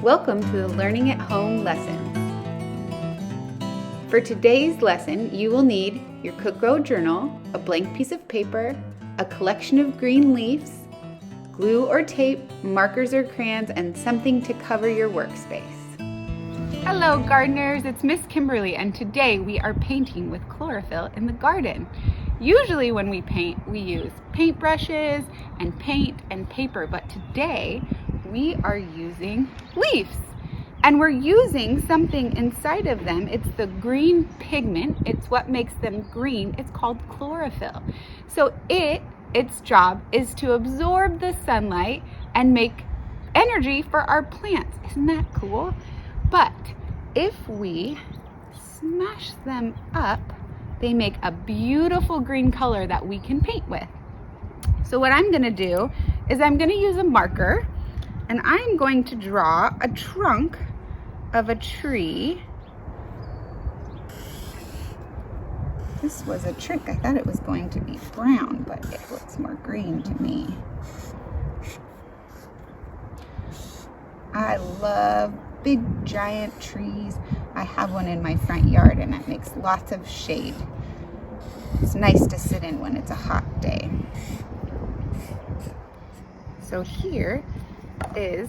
Welcome to the Learning at Home lessons. For today's lesson, you will need your Cook Grow journal, a blank piece of paper, a collection of green leaves, glue or tape, markers or crayons, and something to cover your workspace. Hello gardeners, it's Miss Kimberly, and today we are painting with chlorophyll in the garden. Usually when we paint, we use paintbrushes and paint and paper, but today we are using leaves. And we're using something inside of them. It's the green pigment. It's what makes them green. It's called chlorophyll. So its job is to absorb the sunlight and make energy for our plants. Isn't that cool? But if we smash them up, they make a beautiful green color that we can paint with. So what I'm gonna do is I'm gonna use a marker, and I'm going to draw a trunk of a tree. This was a trick. I thought it was going to be brown, but it looks more green to me. I love big giant trees. I have one in my front yard and it makes lots of shade. It's nice to sit in when it's a hot day. So here is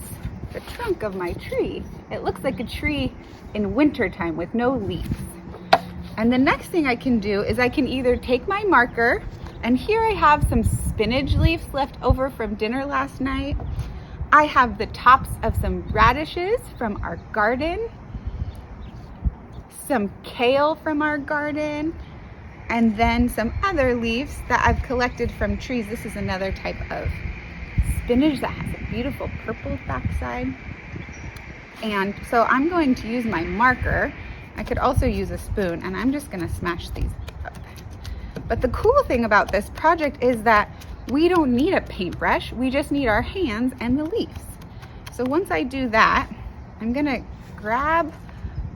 the trunk of my tree. It looks like a tree in winter time with no leaves. And the next thing I can do is I can either take my marker, and here I have some spinach leaves left over from dinner last night. I have the tops of some radishes from our garden, some kale from our garden, and then some other leaves that I've collected from trees. This is another type of spinach that has a beautiful purple backside. And so I'm going to use my marker. I could also use a spoon, and I'm just gonna smash these up. But the cool thing about this project is that we don't need a paintbrush. We just need our hands and the leaves. So once I do that, I'm gonna grab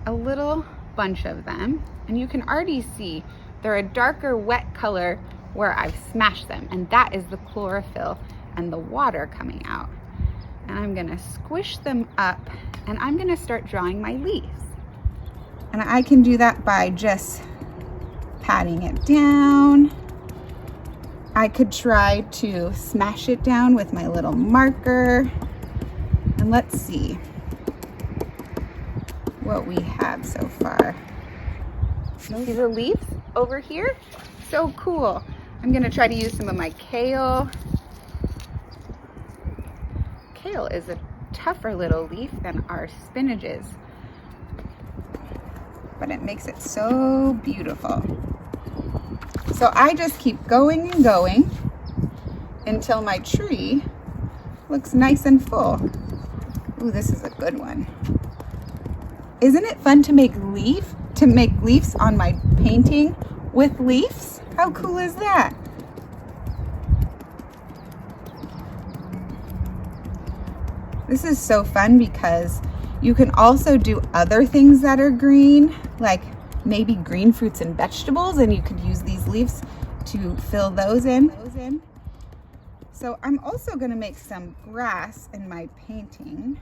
a little bunch of them, and you can already see they're a darker wet color where I've smashed them, and that is the chlorophyll and the water coming out. And I'm gonna squish them up, and I'm gonna start drawing my leaves. And I can do that by just patting it down. I could try to smash it down with my little marker. And let's see what we have so far. See the leaves over here? So cool. I'm gonna try to use some of my kale. Kale is a tougher little leaf than our spinach is, but it makes it so beautiful. So I just keep going and going until my tree looks nice and full. Ooh, this is a good one. Isn't it fun to make leaves on my painting with leaves? How cool is that? This is so fun because you can also do other things that are green, like maybe green fruits and vegetables, and you could use these leaves to fill those in. So I'm also going to make some grass in my painting.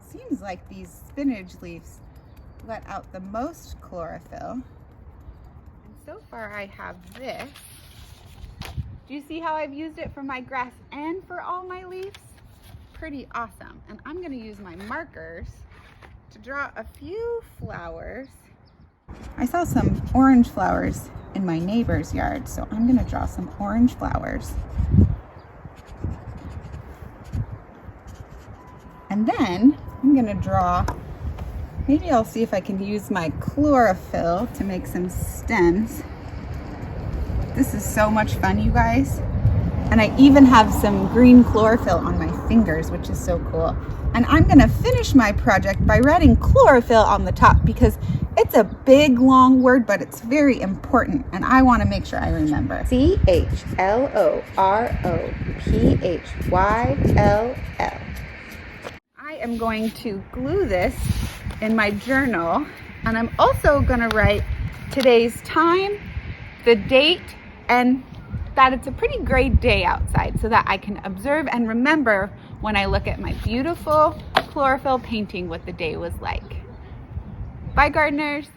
Seems like these spinach leaves let out the most chlorophyll. And so far I have this. Do you see how I've used it for my grass and for all my leaves? Pretty awesome. And I'm gonna use my markers to draw a few flowers. I saw some orange flowers in my neighbor's yard, so I'm gonna draw some orange flowers. And then I'm gonna draw, maybe I'll see if I can use my chlorophyll to make some stems. This is so much fun, you guys. And I even have some green chlorophyll on my fingers, which is so cool. And I'm gonna finish my project by writing chlorophyll on the top because it's a big, long word, but it's very important, and I wanna make sure I remember. CHLOROPHYLL. I am going to glue this in my journal, and I'm also gonna write today's time, the date, and that it's a pretty great day outside so that I can observe and remember when I look at my beautiful chlorophyll painting what the day was like. Bye, gardeners.